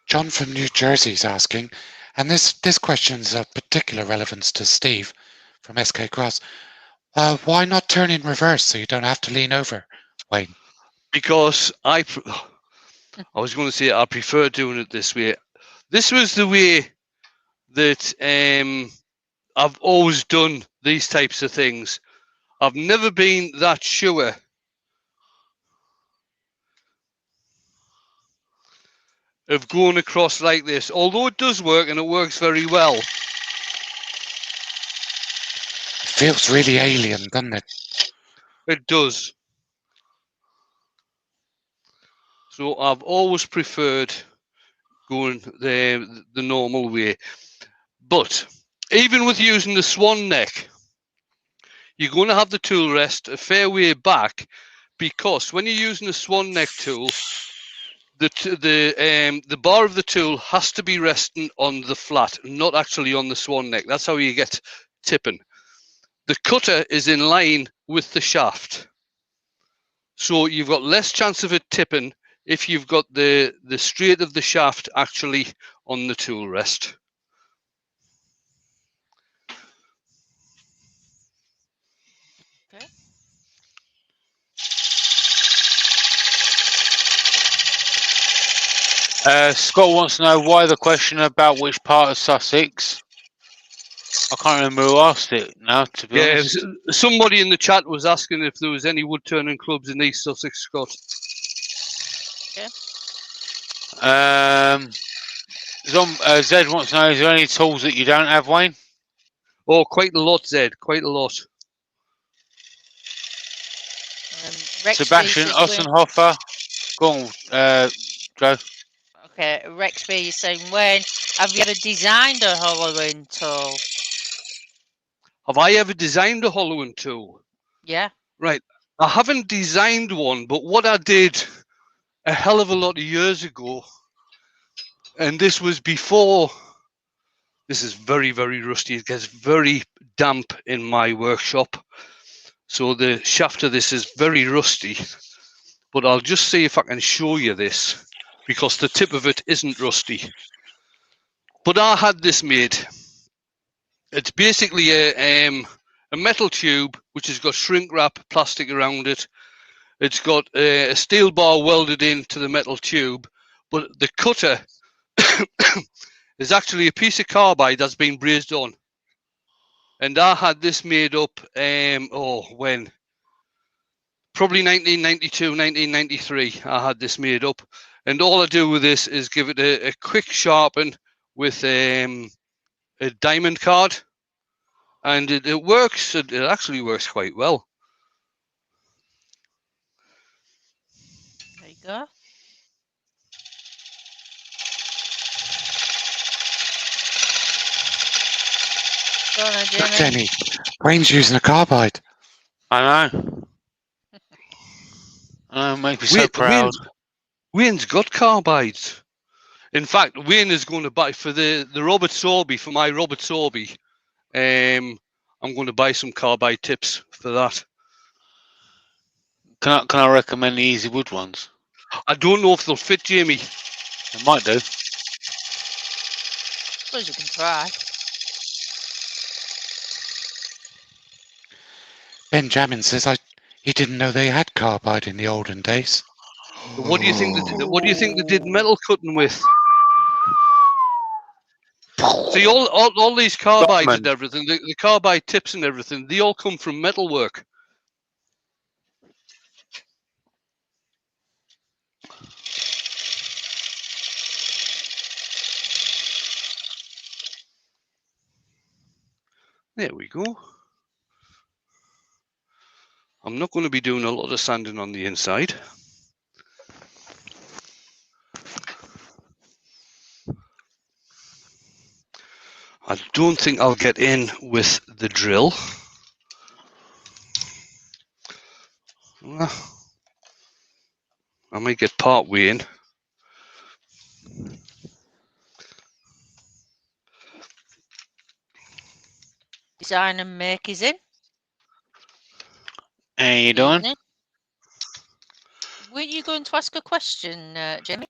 John from New Jersey is asking, and this question's of particular relevance to Steve from SK Cross. Why not turn in reverse so you don't have to lean over, Wayne? Because I was going to say I prefer doing it this way. This was the way that I've always done these types of things. I've never been that sure of going across like this, although it does work and it works very well. It feels really alien, doesn't it? It does. So I've always preferred going the normal way. But even with using the swan neck, you're going to have the tool rest a fair way back, because when you're using a swan neck tool, the bar of the tool has to be resting on the flat, not actually on the swan neck. That's how you get tipping. The cutter is in line with the shaft, so you've got less chance of it tipping if you've got the straight of the shaft actually on the tool rest. Scott wants to know why the question about which part of Sussex. I can't remember who asked it now, to be honest. Somebody in the chat was asking if there was any woodturning clubs in East Sussex, Scott. Zed wants to know, is there any tools that you don't have, Wayne? Oh, quite a lot, Zed. Quite a lot. Sebastian Ossenhofer. Go on, Joe. Okay, Rexby is saying, Wayne, have you ever designed a hollowing tool? Have I ever designed a hollowing tool? Yeah. Right. I haven't designed one, but what I did a hell of a lot of years ago, and this was before, this is very, very rusty. It gets very damp in my workshop. So the shaft of this is very rusty, but I'll just see if I can show you this because the tip of it isn't rusty. But I had this made. It's basically a metal tube which has got shrink wrap plastic around it. It's got a steel bar welded into the metal tube, but the cutter is actually a piece of carbide that's been brazed on. And I had this made up, when? Probably 1992, 1993, I had this made up. And all I do with this is give it a quick sharpen with a diamond card. And it works, it actually works quite well. There you go. Go on, then, Look, Jamie. Jamie, Wayne's using a carbide. I know. Make me so proud. Wayne's got carbides. In fact, Wayne is going to buy for the Robert Sorby, for my Robert Sorby. I'm going to buy some carbide tips for that. Can I recommend the Easy Wood ones? I don't know if they'll fit, Jamie. It might do. Suppose you can try. Benjamin says he didn't know they had carbide in the olden days. What do you think? What do you think they did metal cutting with? See, all these carbides Diamond. and everything, the carbide tips and everything, they all come from metalwork. There we go. I'm not going to be doing a lot of sanding on the inside. I don't think I'll get in with the drill. I might get part way in. Design and make is in. How you doing? Evening. Were you going to ask a question, Jamie?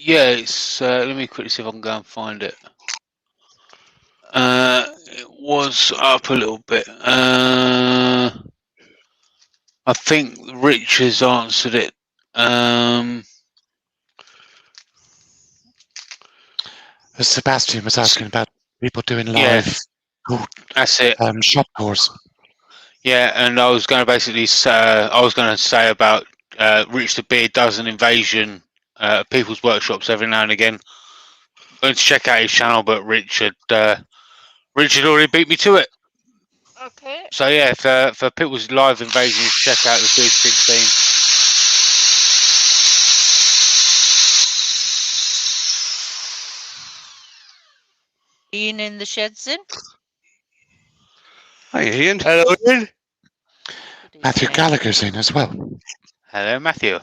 Yeah, it's let me quickly see if I can go and find it. It was up a little bit. I think Rich has answered it. Sebastian was asking about people doing live That's it. shop tours. Yeah, and I was going to basically say, about Rich the Beard does an invasion people's workshops every now and again. I'm going to check out his channel, but Rich had already beat me to it. Okay. So yeah, for people's live invasions, check out the Beard 16. Ian in the shed's in. Hi, Ian. Hello, Ian. Good Matthew evening. Gallagher's in as well. Hello, Matthew.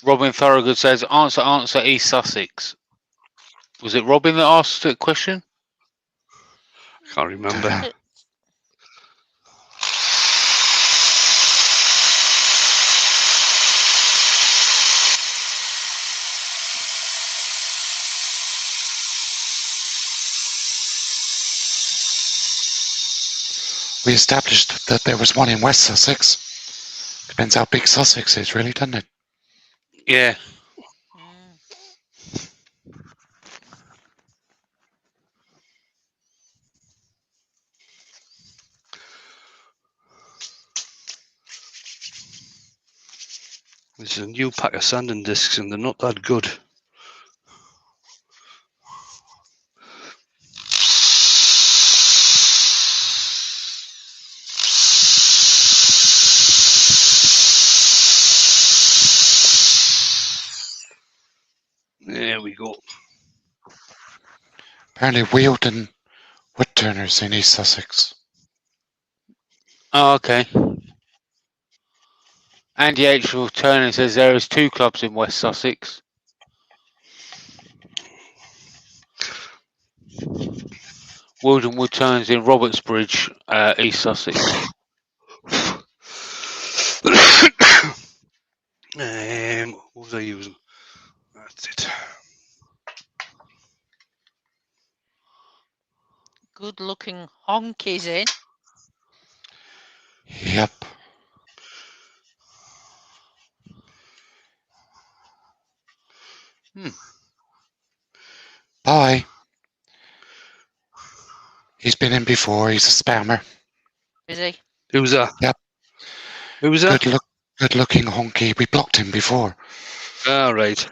Robin Thorogood says, answer East Sussex. Was it Robin that asked the question? Can't remember. We established that there was one in West Sussex. Depends how big Sussex is, really, doesn't it? Yeah. There's a new pack of sanding discs and they're not that good. we go. Apparently, Wealdon Woodturners in East Sussex. Oh, okay. Andy H. Turner says there is 2 clubs in West Sussex. Wealdon Woodturners in Robertsbridge, East Sussex. What was I using? That's it. Good looking honkies in. Yep. Bye. He's been in before. He's a spammer. Is he? Who was that? Yep. Who was that? Good looking honky. We blocked him before. Ah, right.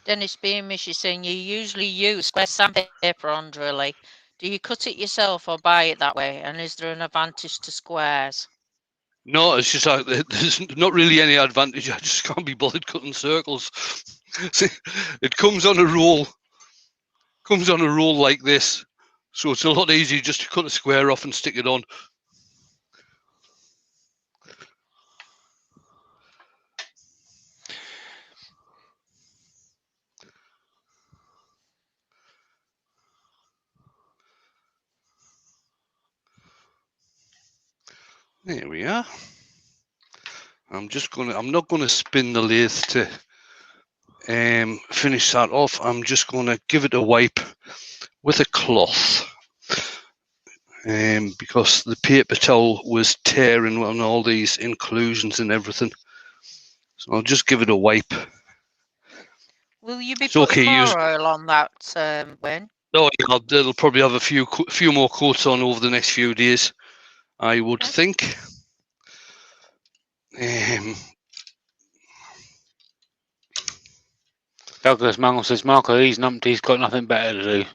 Dennis Beamish is saying you usually use square sandpaper on drilling. Do you cut it yourself or buy it that way? And is there an advantage to squares? No, it's just like there's not really any advantage. I just can't be bothered cutting circles. See, it comes on a roll. Comes on a roll like this, so it's a lot easier just to cut a square off and stick it on. There we are. I'm not gonna spin the lathe to finish that off. I'm just gonna give it a wipe with a cloth. Because the paper towel was tearing on all these inclusions and everything. So I'll just give it a wipe. Will you be It's okay, putting more oil on that, Wayne? Oh, yeah, it'll probably have a few more coats on over the next few days, I would think. Douglas Mangle says, Marco, these numpties got nothing better to do.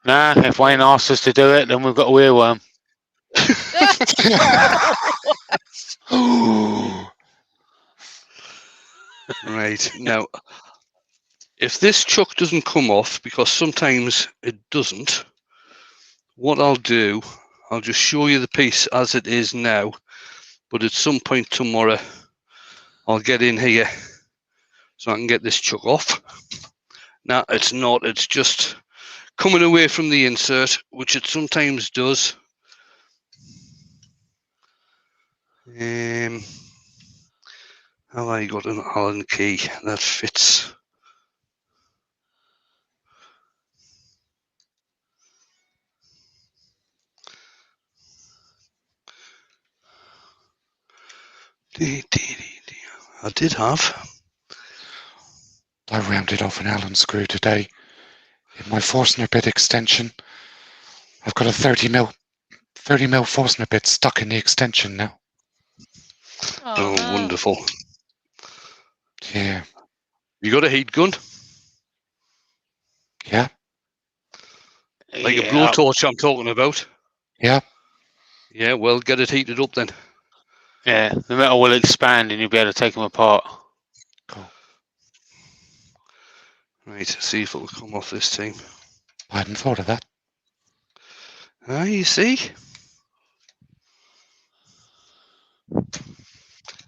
Nah, if Wayne asks us to do it, then we've got a earworm. Right, now, if this chuck doesn't come off, because sometimes it doesn't, what I'll do, I'll just show you the piece as it is now, but at some point tomorrow, I'll get in here so I can get this chuck off. Now, it's not, it's just coming away from the insert, which it sometimes does. Have I got an Allen key that fits? I did have. I rounded off an Allen screw today. In my Forstner bit extension, I've got a 30 mil Forstner bit stuck in the extension now. Oh, no. Wonderful. Yeah. You got a heat gun? Yeah. Like a blowtorch I'm talking about? Yeah. Yeah, well, get it heated up then. Yeah, the metal will expand and you'll be able to take them apart. Cool. Right, see if it'll come off this time. I hadn't thought of that. Ah, you see?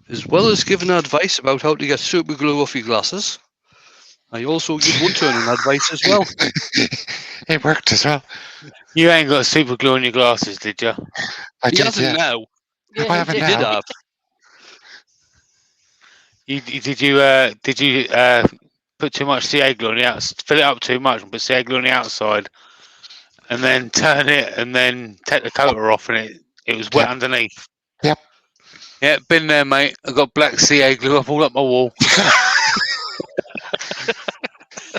As well as giving advice about how to get super glue off your glasses, I also give woodturning advice as well. It worked as well. You ain't got super glue on your glasses, did you? I He did, hasn't yeah. now. I haven't He now. did have. Did you put too much CA glue on the outside, fill it up too much and put CA glue on the outside, and then turn it and then take the coater off and it was wet underneath? Yep. Yeah, been there, mate. I got black CA glue up all up my wall.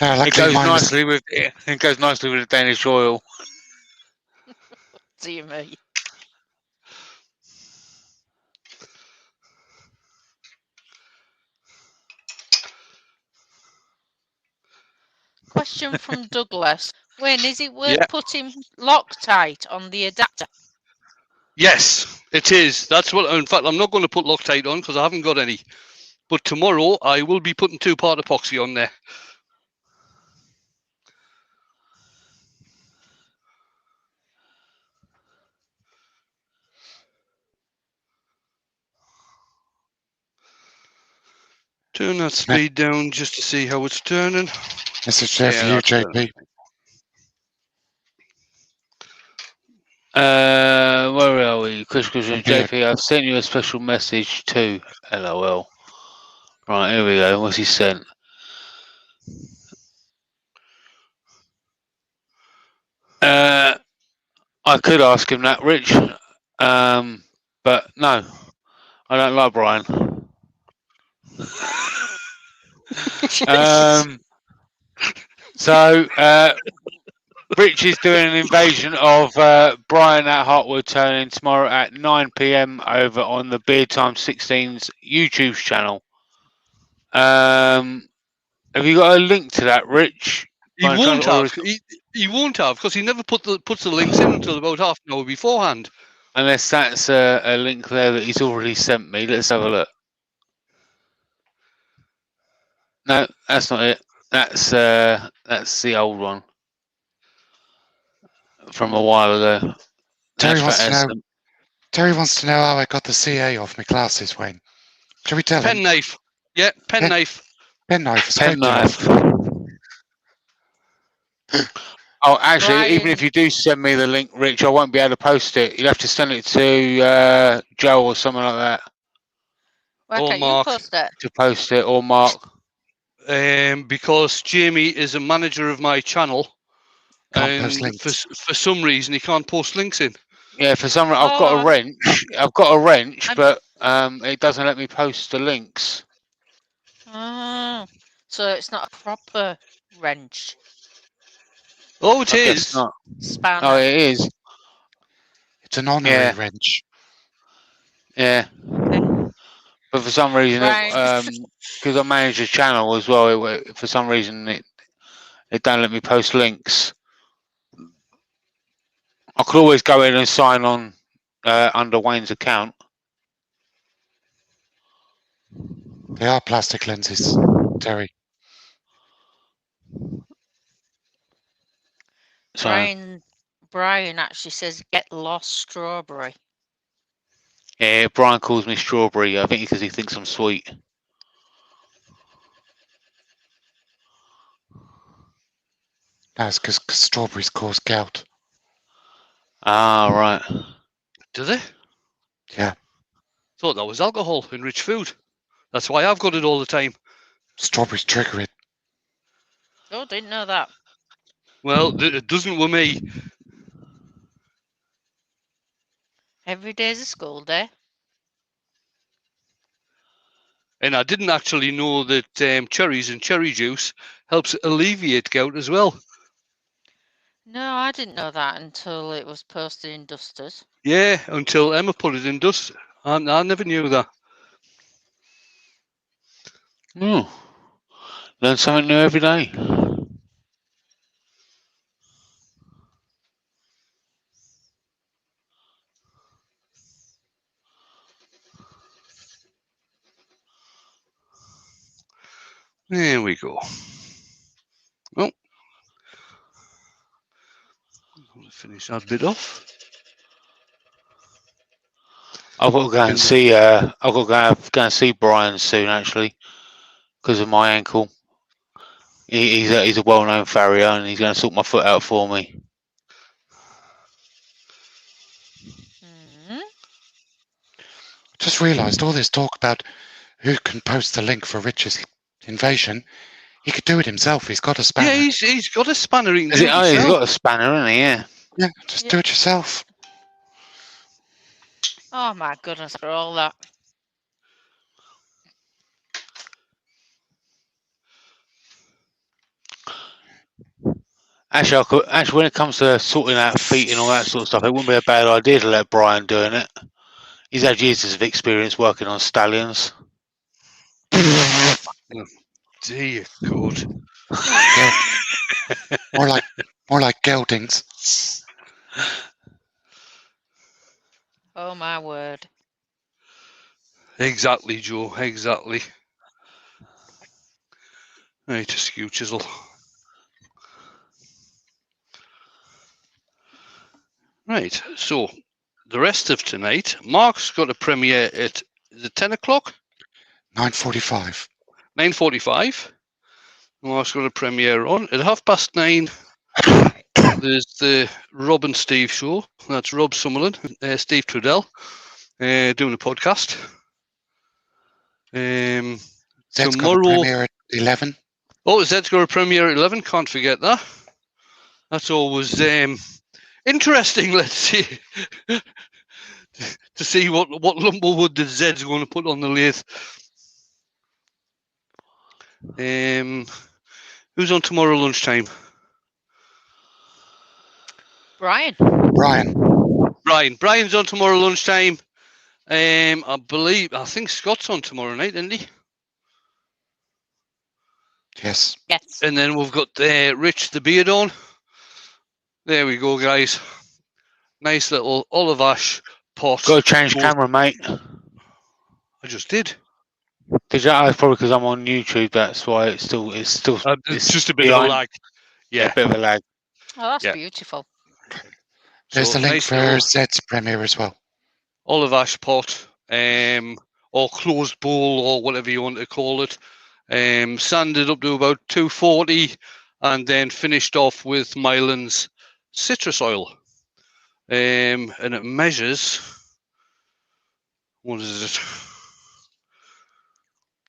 It goes nicely with the Danish oil. Dear me. question from Douglas. Wayne, is it worth Yeah. putting Loctite on the adapter? Yes, it is. That's what. In fact, I'm not going to put Loctite on because I haven't got any. But tomorrow I will be putting 2-part epoxy on there. Turn that speed down just to see how it's turning. Message there for you, that's JP. Where are we? Chris and Here. JP, I've sent you a special message too. LOL. Right, here we go. What's he sent? I could ask him that, Rich. But no, I don't like Brian. So Rich is doing an invasion of Brian at Woodturning tomorrow at 9 p.m. over on the Beer Time 16's YouTube channel. Have you got a link to that, Rich? He won't have. He won't have because he never puts the links in until about half an hour beforehand. Unless that's a link there that he's already sent me. Let's have a look. No, that's not it. That's the old one from a while ago. Terry wants to know how I got the CA off my glasses, Wayne. Shall we tell him? Penknife. Yeah, penknife. Penknife. Penknife. Oh, actually, Brian. even if you do send me the link, Rich, I won't be able to post it. You'll have to send it to Joe or someone like that. Why Or can't Mark. you post it? To post it, or Mark. Because Jamie is a manager of my channel, Can't post and links. for some reason he can't post links in. Yeah, for some reason I've got a wrench. I've got a wrench, but it doesn't let me post the links. Oh, so it's not a proper wrench. Oh, it I is. guess not. Spanner. Oh, it is. It's an honorary wrench. Yeah. But for some reason, because I manage a channel as well, for some reason it don't let me post links. I could always go in and sign on under Wayne's account. They are plastic lenses, Terry. Brian actually says get lost strawberry. Yeah, Brian calls me strawberry. I think because he thinks I'm sweet. No, it's because strawberries cause gout. Ah, right. Do they? Yeah. Thought that was alcohol in rich food. That's why I've got it all the time. Strawberries trigger it. Oh, didn't know that. Well, it doesn't with me. Every day's a school day. And I didn't actually know that cherries and cherry juice helps alleviate gout as well. No, I didn't know that until it was posted in Dusters. Yeah, until Emma put it in dust. I never knew that. Learn something new every day. There we go. Well, I'm going to finish that bit off. I've got to go and see. I've got to go and see Brian soon, actually, because of my ankle. He's a well-known farrier, and he's going to sort my foot out for me. Just realised all this talk about who can post the link for Rich's invasion. He could do it himself. He's got a spanner. Yeah, he's got a spanner. He can do it He's himself. got a spanner, hasn't he? Yeah. Yeah, just do it yourself. Oh my goodness, for all that. Actually, when it comes to sorting out feet and all that sort of stuff, it wouldn't be a bad idea to let Brian doing it. He's had years of experience working on stallions. Dear God. More like geldings. Oh my word. Exactly, Joe. Exactly. Right, a skew chisel. Right, so the rest of tonight, Mark's got a premiere at, is it 10 o'clock? 9:45. 9:45. Mark's got a premiere on. At 9:30, there's the Rob and Steve show. That's Rob Summerlin, Steve Trudell, doing a podcast. Zed's got a Tomorrow. premiere at 11. Oh, Zed's got a premiere at 11. Can't forget that. That's always interesting. Let's see. To see what lump of wood that Zed's going to put on the lathe. Who's on tomorrow lunchtime? Brian. Brian's on tomorrow lunchtime. I think Scott's on tomorrow night, isn't he? Yes. Yes. And then we've got Rich the Beard on. There we go, guys. Nice little olive ash pot. Got to change camera, mate. I just did. Did you? Oh, probably because I'm on YouTube. That's why it's still. It's just a bit of a lag. Yeah, a bit of a lag. Oh, that's Yeah. beautiful. There's So the link nice for little Zed's premiere as well. olive ash pot, or closed bowl, or whatever you want to call it. Sanded up to about 240, and then finished off with Mylan's citrus oil. And it measures. What is it?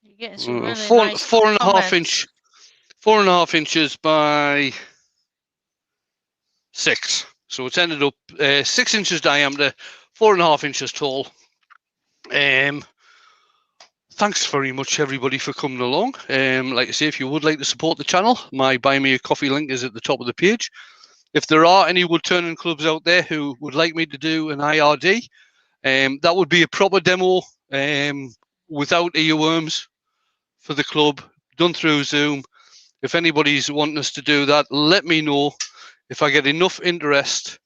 You're getting some really four nice and a half comments. 4.5 inches by 6. So it's ended up 6 inches diameter, 4.5 inches tall. Thanks very much, everybody, for coming along. Like I say, if you would like to support the channel, my Buy Me a Coffee link is at the top of the page. If there are any woodturning clubs out there who would like me to do an IRD, that would be a proper demo without earworms for the club, done through Zoom. If anybody's wanting us to do that, let me know. If I get enough interest,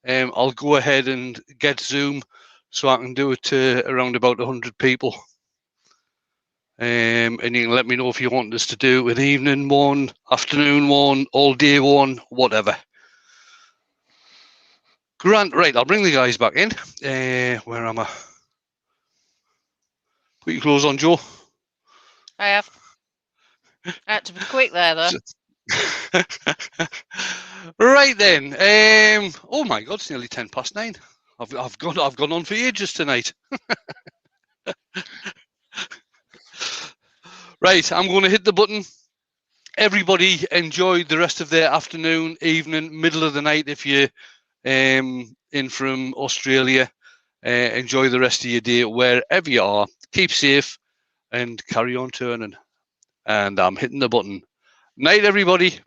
I'll go ahead and get Zoom so I can do it to around about 100 people. And you can let me know if you want us to do an evening one, afternoon one, all day one, whatever. Grant, right, I'll bring the guys back in. Where am I? Put your clothes on, Joe. I have. I had to be quick there, though. Right then. Oh my God, it's nearly 9:10. I've gone on for ages tonight. Right, I'm going to hit the button. Everybody enjoy the rest of their afternoon, evening, middle of the night if you're in from Australia. Enjoy the rest of your day wherever you are. Keep safe and carry on turning. And I'm hitting the button. Night, everybody.